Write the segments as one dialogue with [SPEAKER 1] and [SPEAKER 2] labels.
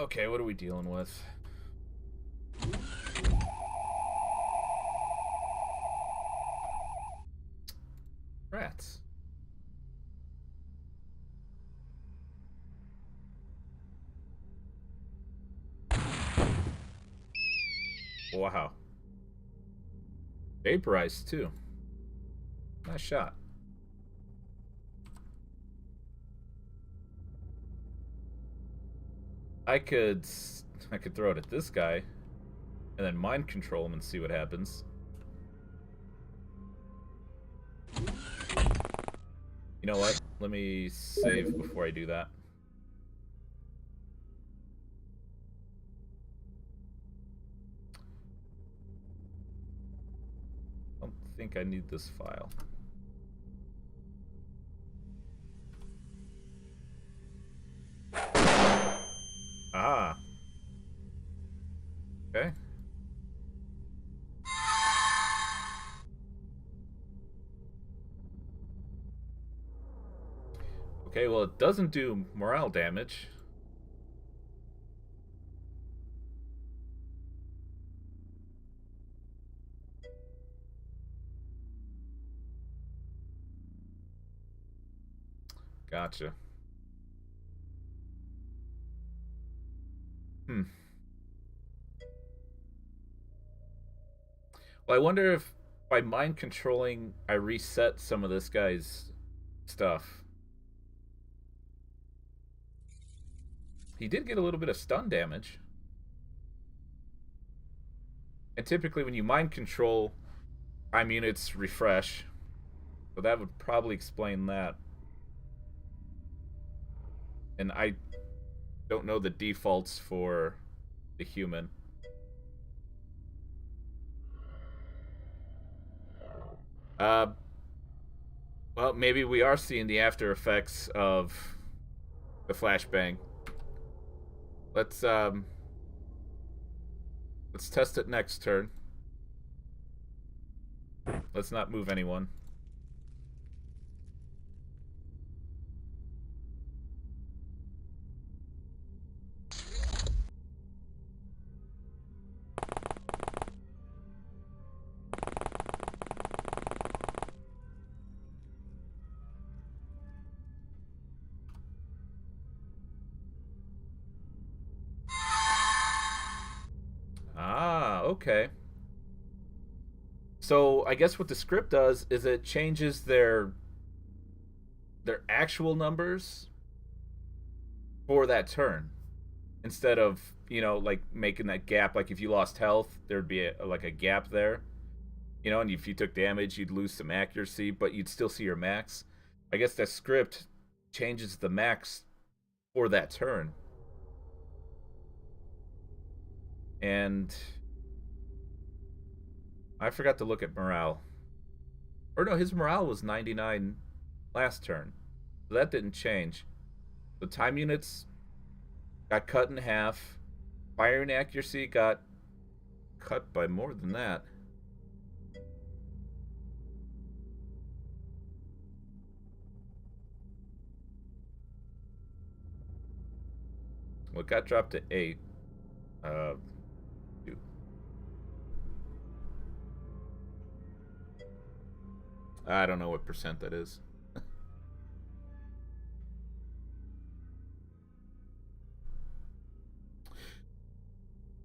[SPEAKER 1] Okay, what are we dealing with? Rats. Wow. Vaporized, too. Nice shot. I could throw it at this guy and then mind control him and see what happens. You know what? Let me save before I do that. I don't think I need this file. Ah. Okay. Okay, well, it doesn't do morale damage. Gotcha. Hmm. Well, I wonder if by mind controlling, I reset some of this guy's stuff. He did get a little bit of stun damage. And typically when you mind control, Prime units refresh. So that would probably explain that. And I don't know the defaults for the human. Uh, well, maybe we are seeing the after effects of the flashbang. Let's let's test it next turn. Let's not move anyone. Ah, okay. So I guess what the script does is it changes their actual numbers for that turn instead of, you know, like making that gap. Like if you lost health, there'd be like a gap there, you know, and if you took damage, you'd lose some accuracy, but you'd still see your max. I guess that script changes the max for that turn. And I forgot to look at morale. Or no, his morale was 99 last turn. So that didn't change. The time units got cut in half. Firing accuracy got cut by more than that. Well, it got dropped to 8. Uh, I don't know what percent that is.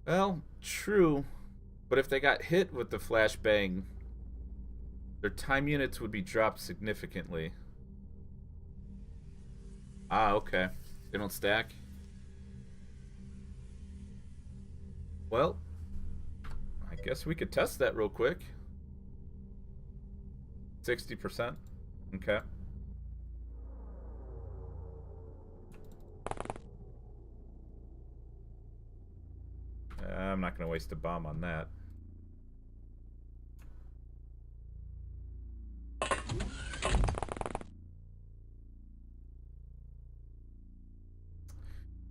[SPEAKER 1] Well, true. But if they got hit with the flashbang, their time units would be dropped significantly. Ah, okay. They don't stack? Well, I guess we could test that real quick. 60%? Okay. I'm not going to waste a bomb on that.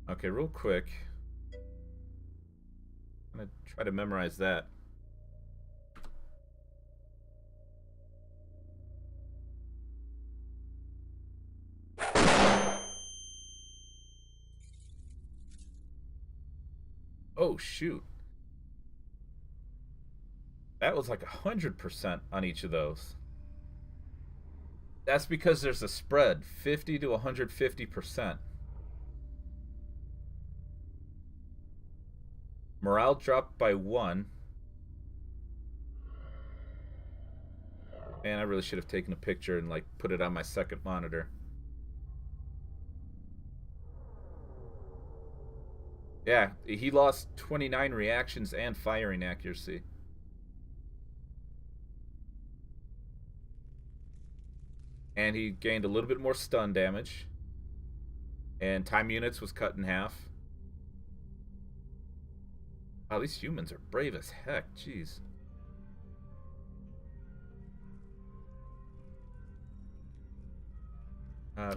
[SPEAKER 1] Okay, real quick. I'm going to try to memorize that. Oh, shoot. That was like 100% on each of those. That's because there's a spread, 50 to 150%. Morale dropped by 1. Man, I really should have taken a picture and like put it on my second monitor. Yeah, he lost 29 reactions and firing accuracy. And he gained a little bit more stun damage. And time units was cut in half. Wow, these humans are brave as heck. Jeez. Uh,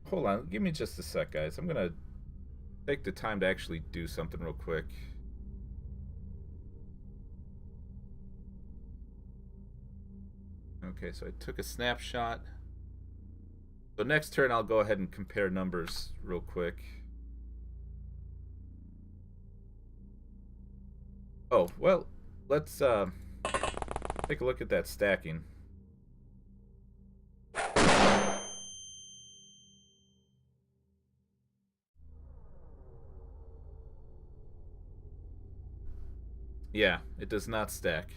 [SPEAKER 1] Hold on. Give me just a sec, guys. I'm going to take the time to actually do something real quick. Okay, so I took a snapshot. So next turn, I'll go ahead and compare numbers real quick. Oh, well, let's take a look at that stacking. Yeah, it does not stack.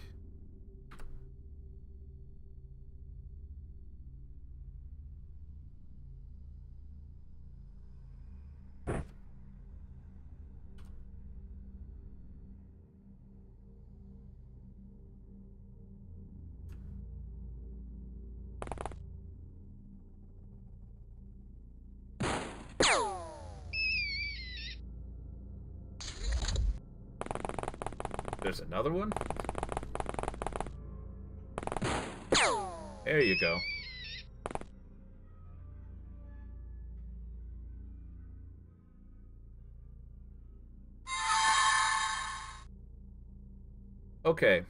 [SPEAKER 1] There's another one? There you go. Okay,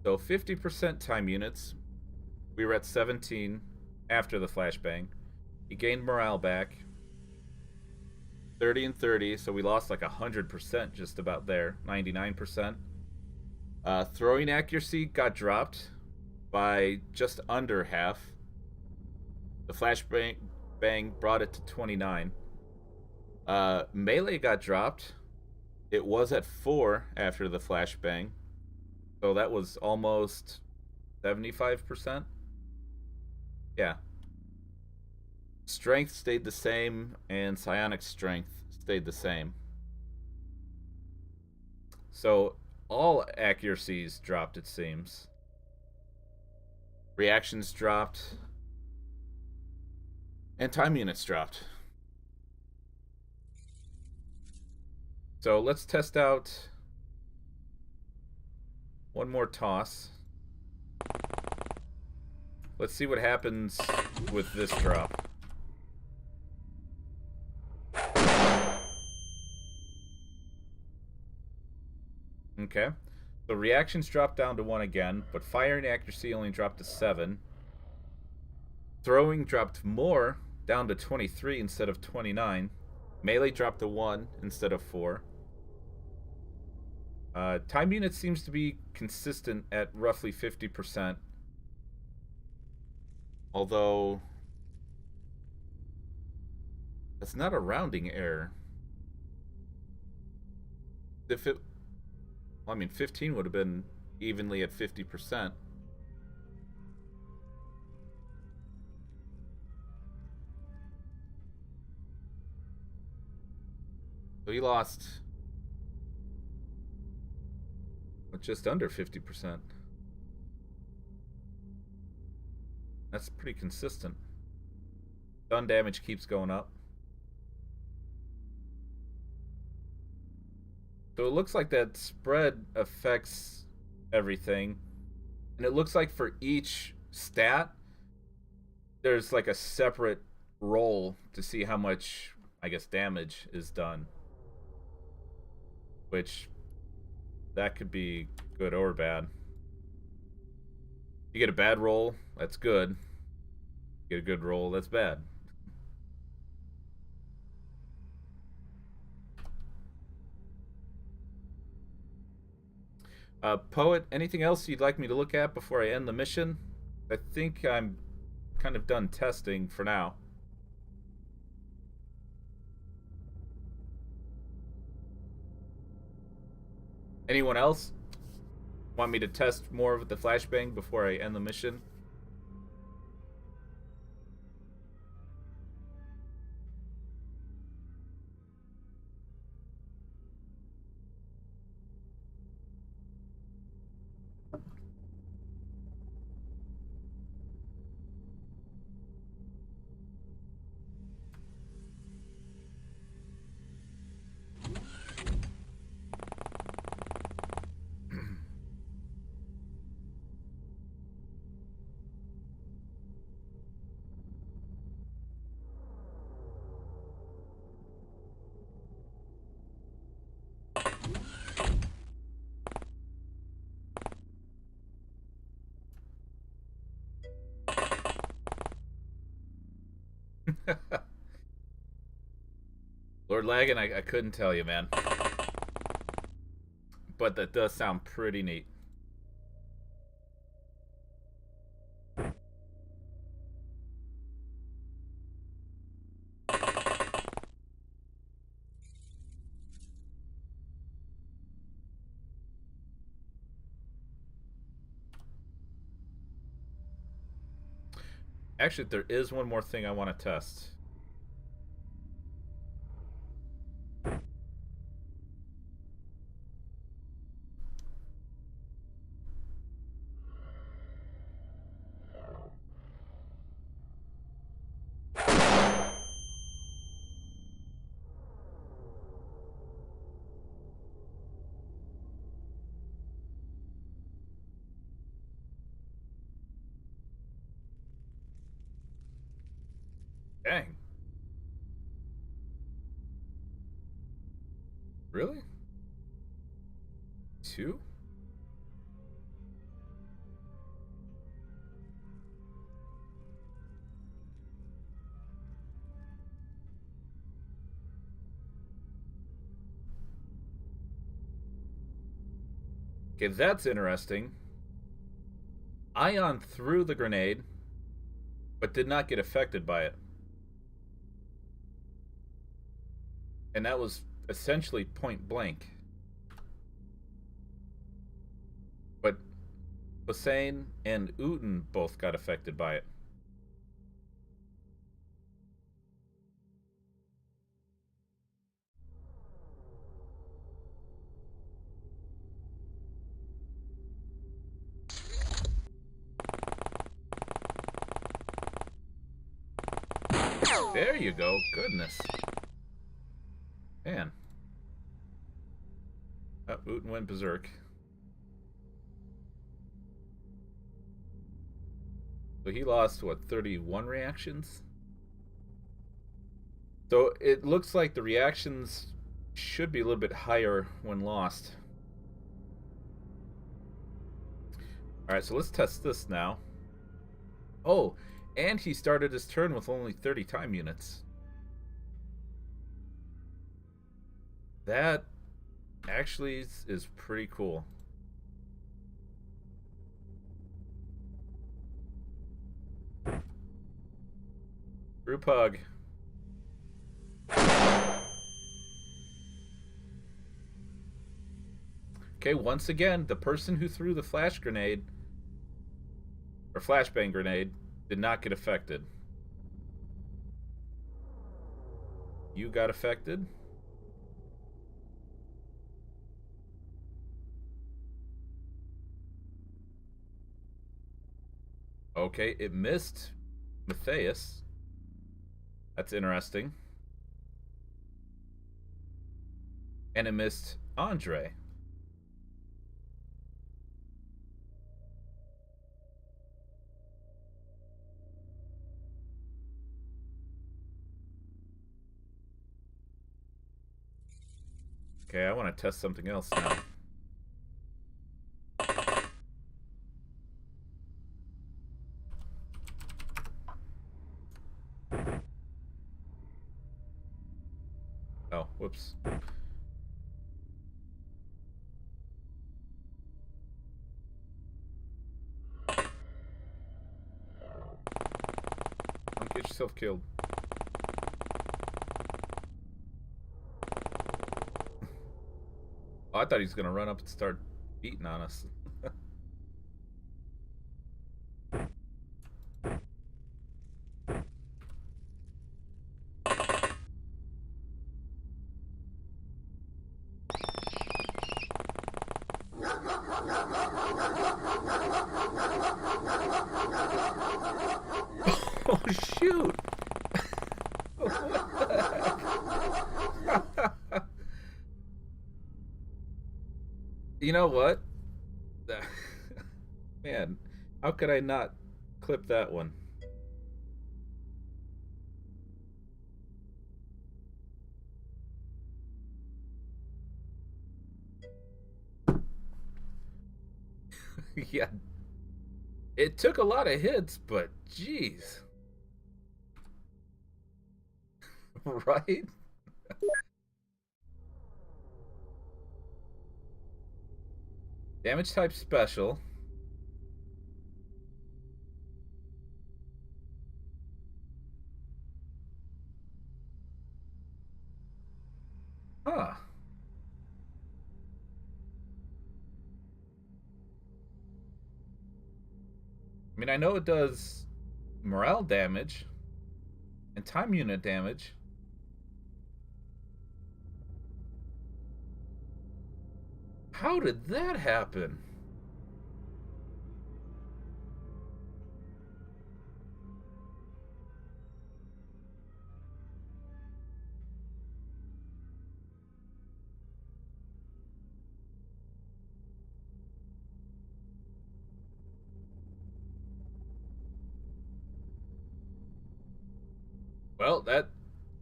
[SPEAKER 1] so 50% time units. We were at 17 after the flashbang. He gained morale back. 30 and 30, so we lost like 100% just about there. 99%. Throwing accuracy got dropped by just under half. The flashbang brought it to 29. Melee got dropped. It was at 4 after the flashbang. So that was almost 75%. Yeah. Strength stayed the same, and psionic strength stayed the same. So all accuracies dropped, it seems. Reactions dropped. And time units dropped. So let's test out one more toss. Let's see what happens with this drop. Okay. So reactions dropped down to 1 again, but firing accuracy only dropped to 7. Throwing dropped more, down to 23 instead of 29. Melee dropped to 1 instead of 4. Time unit seems to be consistent at roughly 50%. Although, that's not a rounding error. If it, well, I mean, 15 would have been evenly at 50%. So he lost just under 50%. That's pretty consistent. Stun damage keeps going up. So it looks like that spread affects everything. And it looks like for each stat, there's like a separate roll to see how much, I guess, damage is done. Which, that could be good or bad. You get a bad roll, that's good. You get a good roll, that's bad. Poet, anything else you'd like me to look at before I end the mission? I think I'm kind of done testing for now. Anyone else want me to test more of the flashbang before I end the mission? Lord Lagan, I couldn't tell you, man. But that does sound pretty neat. Actually, there is one more thing I want to test. Dang. Really? 2? Okay, that's interesting. Ion threw the grenade, but did not get affected by it. And that was essentially point blank. But Hossein and Uten both got affected by it. There you go. Goodness. Man. Oh, Uten went berserk. So he lost, what, 31 reactions? So it looks like the reactions should be a little bit higher when lost. Alright, so let's test this now. Oh, and he started his turn with only 30 time units. That actually is pretty cool. Group hug. Okay, once again, the person who threw the flash grenade, or flashbang grenade, did not get affected. You got affected? Okay, it missed Matthias. That's interesting. And it missed Andre. Okay, I want to test something else now. Oh, whoops. yourself killed. Oh, I thought he was gonna run up and start beating on us. Oh shoot! You know what? Man, how could I not clip that one? Yeah, it took a lot of hits, but jeez. Right? Damage type special. Huh. I mean, I know it does morale damage and time unit damage. How did that happen? Well, that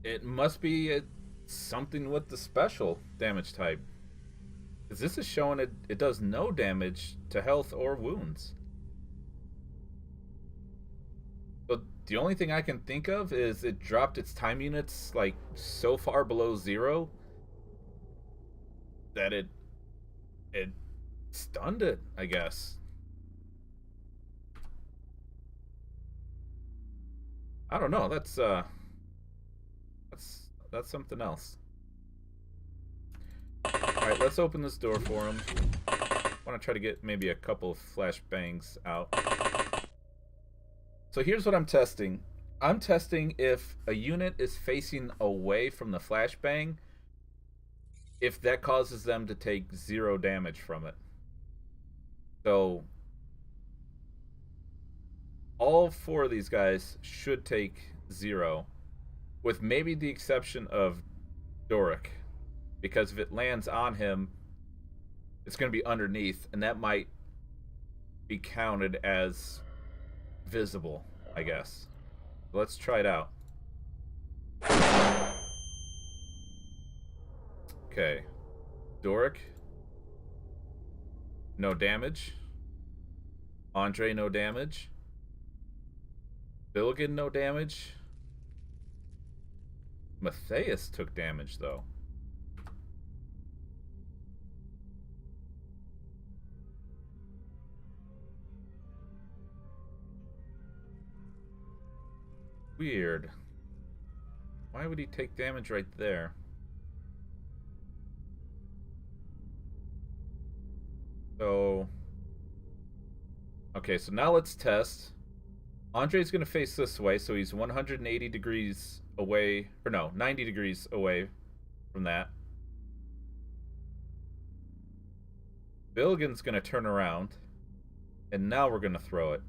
[SPEAKER 1] it must be something with the special damage type. Because this is showing it does no damage to health or wounds. But the only thing I can think of is it dropped its time units like so far below 0 that it stunned it, I guess. I don't know. That's something else. Alright, let's open this door for him. I want to try to get maybe a couple of flashbangs out. So here's what I'm testing. I'm testing if a unit is facing away from the flashbang, if that causes them to take 0 damage from it. So all 4 of these guys should take 0, with maybe the exception of Doric, because if it lands on him, it's going to be underneath, and that might be counted as visible, I guess. Let's try it out. Okay. Doric, no damage. Andre, no damage. Billigan, no damage. Matthias took damage, though. Weird. Why would he take damage right there? So... Okay, so now let's test. Andre's going to face this way, so he's 180 degrees away, or no, 90 degrees away from that. Billigan's going to turn around, and now we're going to throw it.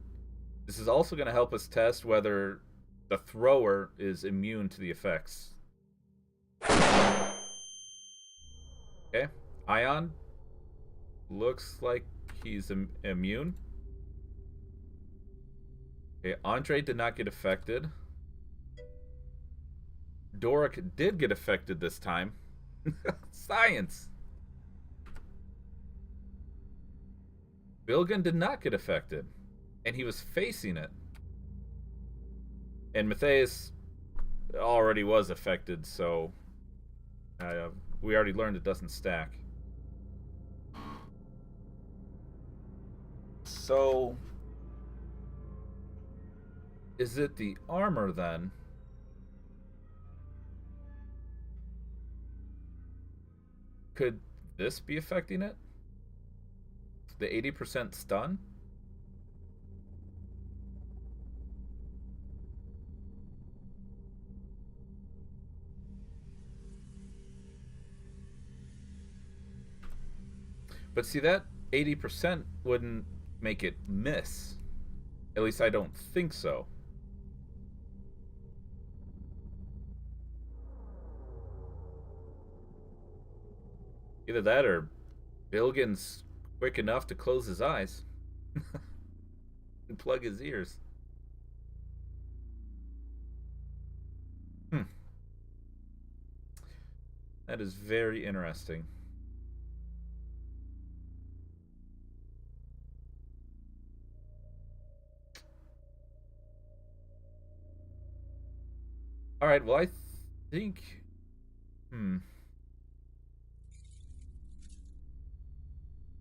[SPEAKER 1] This is also going to help us test whether the thrower is immune to the effects. Okay, Ion looks like he's immune. Okay, Andre did not get affected. Doric did get affected this time. Science! Billigan did not get affected, and he was facing it. And Matthias already was affected, so we already learned it doesn't stack. So Is it the armor then? Could this be affecting it? The 80% stun? But see, that 80% wouldn't make it miss. At least I don't think so. Either that or Bilgin's quick enough to close his eyes and plug his ears. Hmm. That is very interesting. All right, well, I think. Hmm.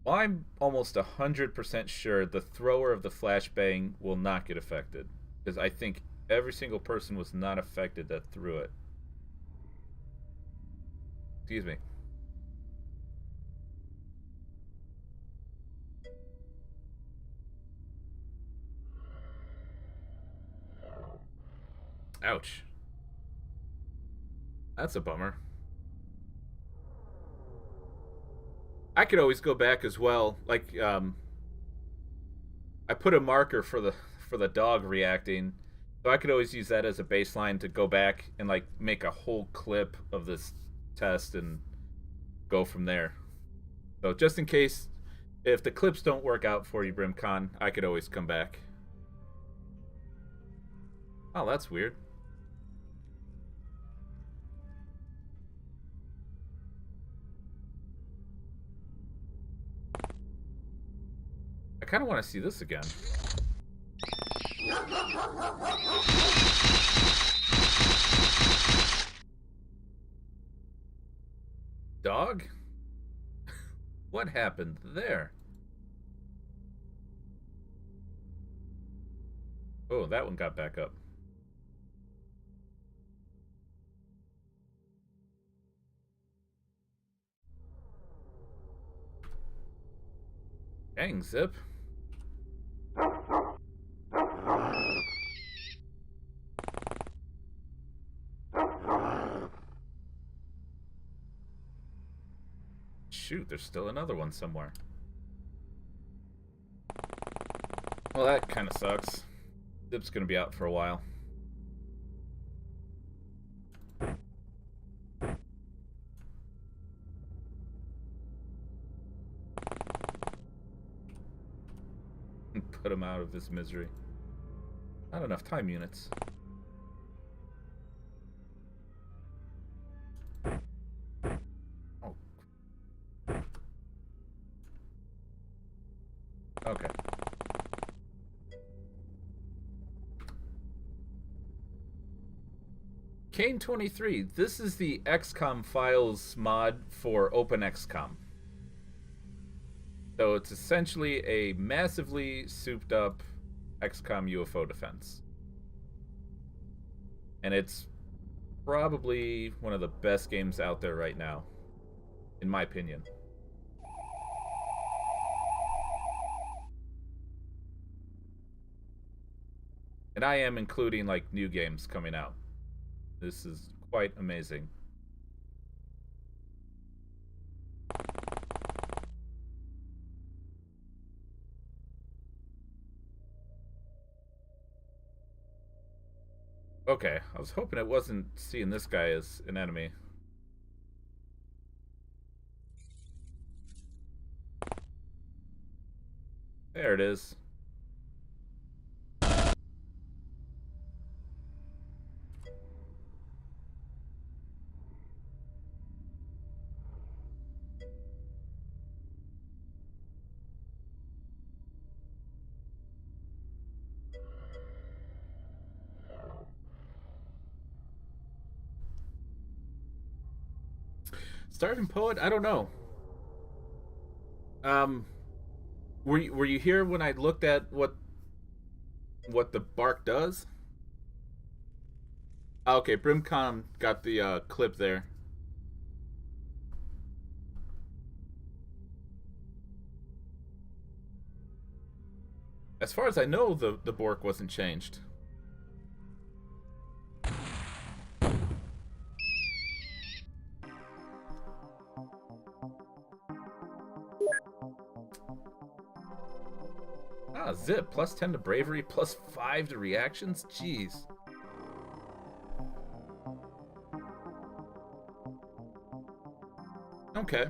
[SPEAKER 1] Well, I'm almost 100% sure the thrower of the flashbang will not get affected. Because I think every single person was not affected that threw it. Excuse me. Ouch. That's a bummer. I could always go back as well. Like, I put a marker for the dog reacting, so I could always use that as a baseline to go back and like make a whole clip of this test and go from there. So just in case, if the clips don't work out for you, Brimcon, I could always come back. Oh, that's weird. I kind of want to see this again. Dog? What happened there? Oh, that one got back up. Dang, Zip. Shoot, there's still another one somewhere. Well, that kind of sucks. Zip's gonna be out for a while. Put him out of his misery. Not enough time units. Oh. Okay. Kane23, this is the XCOM files mod for OpenXCOM. So it's essentially a massively souped up XCOM UFO defense. And it's probably one of the best games out there right now, in my opinion. And I am including like new games coming out. This is quite amazing. Okay, I was hoping it wasn't seeing this guy as an enemy. There it is. Starving Poet? I don't know. Um, were you here when I looked at what the bark does? Okay, Brimcon got the clip there. As far as I know, the Bork wasn't changed. Ah, Zip. Plus 10 to bravery, plus 5 to reactions? Jeez. Okay.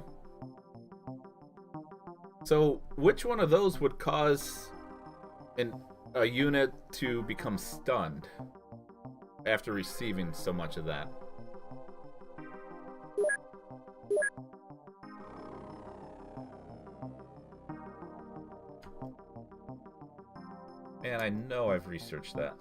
[SPEAKER 1] So, which one of those would cause a unit to become stunned after receiving so much of that? Man, I know I've researched that.